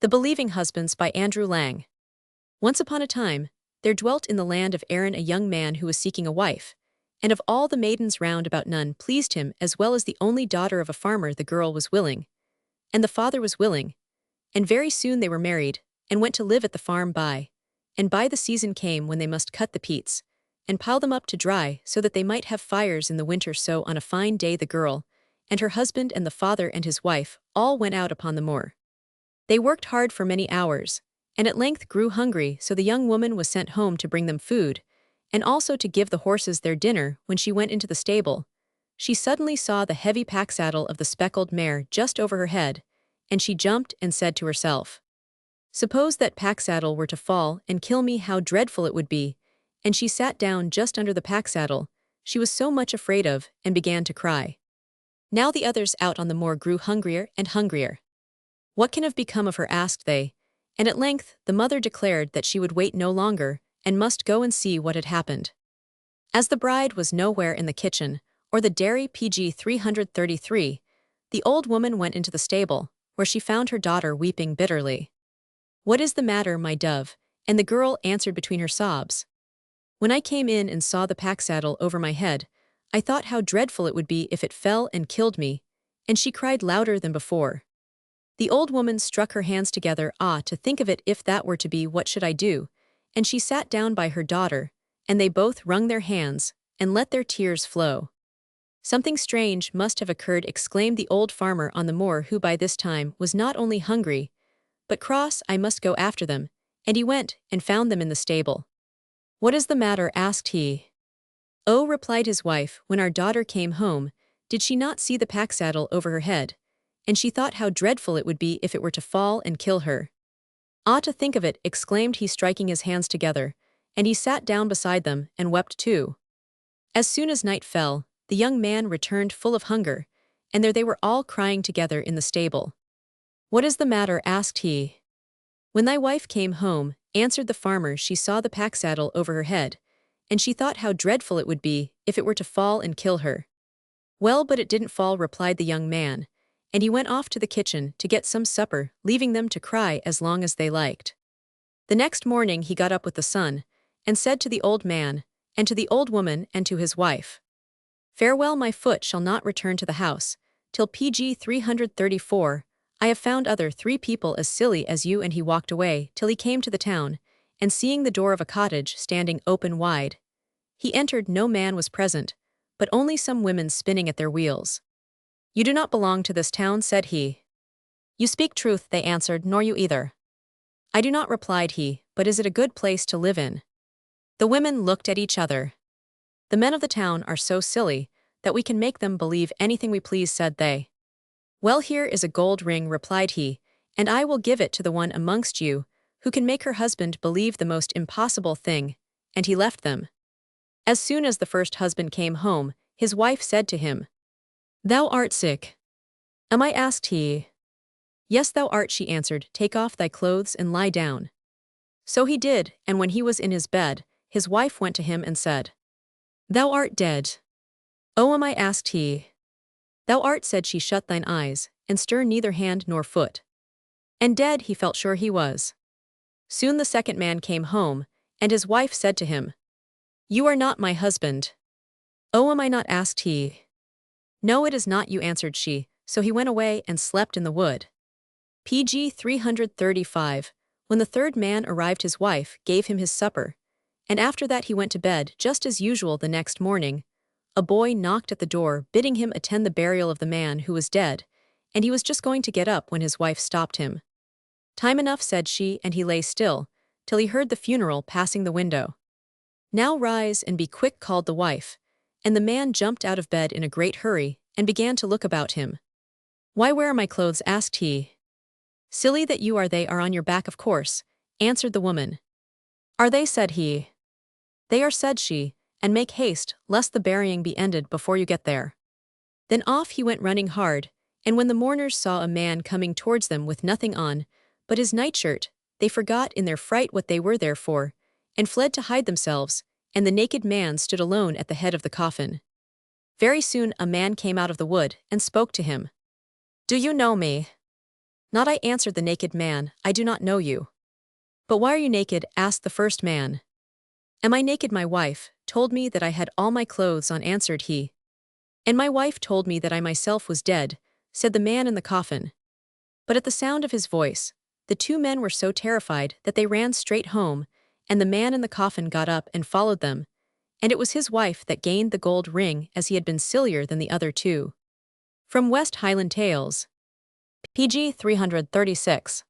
The Believing Husbands by Andrew Lang. Once upon a time, there dwelt in the land of Erin a young man who was seeking a wife, and of all the maidens round about none pleased him as well as the only daughter of a farmer. The girl was willing, and the father was willing, and very soon they were married, and went to live at the farm and by the season came when they must cut the peats, and pile them up to dry so that they might have fires in the winter. So on a fine day the girl, and her husband and the father and his wife, all went out upon the moor. They worked hard for many hours, and at length grew hungry, so the young woman was sent home to bring them food, and also to give the horses their dinner. When she went into the stable, she suddenly saw the heavy pack-saddle of the speckled mare just over her head, and she jumped and said to herself, "Suppose that pack-saddle were to fall and kill me, how dreadful it would be," and she sat down just under the pack-saddle she was so much afraid of, and began to cry. Now the others out on the moor grew hungrier and hungrier. "What can have become of her?" asked they, and at length the mother declared that she would wait no longer, and must go and see what had happened. As the bride was nowhere in the kitchen, or the dairy, pg 333, the old woman went into the stable, where she found her daughter weeping bitterly. "What is the matter, my dove?" And the girl answered between her sobs, "When I came in and saw the pack-saddle over my head, I thought how dreadful it would be if it fell and killed me," and she cried louder than before. The old woman struck her hands together. "Ah, to think of it! If that were to be, what should I do?" And she sat down by her daughter, and they both wrung their hands, and let their tears flow. "Something strange must have occurred," exclaimed the old farmer on the moor, who by this time was not only hungry, but cross. "I must go after them," and he went, and found them in the stable. "What is the matter?" asked he. "Oh," replied his wife, "when our daughter came home, did she not see the pack-saddle over her head? And she thought how dreadful it would be if it were to fall and kill her." "Ah, to think of it!" exclaimed he, striking his hands together, and he sat down beside them, and wept too. As soon as night fell, the young man returned full of hunger, and there they were all crying together in the stable. "What is the matter?" asked he. "When thy wife came home," answered the farmer, "she saw the pack-saddle over her head, and she thought how dreadful it would be if it were to fall and kill her." "Well, but it didn't fall," replied the young man, and he went off to the kitchen to get some supper, leaving them to cry as long as they liked. The next morning he got up with the sun, and said to the old man, and to the old woman, and to his wife, "Farewell, my foot shall not return to the house, till pg 334, I have found other 3 people as silly as you." And he walked away till he came to the town, and seeing the door of a cottage standing open wide, he entered. No man was present, but only some women spinning at their wheels. "You do not belong to this town," said he. "You speak truth," they answered, "nor you either." "I do not," replied he, "but is it a good place to live in?" The women looked at each other. "The men of the town are so silly that we can make them believe anything we please," said they. "Well, here is a gold ring," replied he, "and I will give it to the one amongst you who can make her husband believe the most impossible thing," and he left them. As soon as the first husband came home, his wife said to him, "Thou art sick." "Am I?" asked he. "Yes, thou art," she answered. "Take off thy clothes and lie down." So he did, and when he was in his bed, his wife went to him and said, "Thou art dead." "Oh, am I?" asked he. "Thou art," said she. "Shut thine eyes, and stir neither hand nor foot." And dead he felt sure he was. Soon the second man came home, and his wife said to him, "You are not my husband." "Oh, am I not?" asked he. "No, it is not you," answered she, so he went away and slept in the wood. pg 335. When the third man arrived, his wife gave him his supper, and after that he went to bed just as usual. The next morning, a boy knocked at the door, bidding him attend the burial of the man who was dead, and he was just going to get up when his wife stopped him. "Time enough," said she, and he lay still, till he heard the funeral passing the window. "Now rise and be quick," called the wife, and the man jumped out of bed in a great hurry, and began to look about him. "Why, where are my clothes?" asked he. "Silly that you are, they are on your back, of course," answered the woman. "Are they?" said he. "They are," said she, "and make haste, lest the burying be ended before you get there." Then off he went running hard, and when the mourners saw a man coming towards them with nothing on but his nightshirt, they forgot in their fright what they were there for, and fled to hide themselves, and the naked man stood alone at the head of the coffin. Very soon a man came out of the wood and spoke to him. "Do you know me?" Not I, answered the naked man, I do not know you. But why are you naked? Asked the first man. Am I naked? My wife told me that I had all my clothes on, answered he. And my wife told me that I myself was dead, said the man in the coffin. But at the sound of his voice, the two men were so terrified that they ran straight home, and the man in the coffin got up and followed them, and it was his wife that gained the gold ring, as he had been sillier than the other two. From West Highland Tales. PG 336.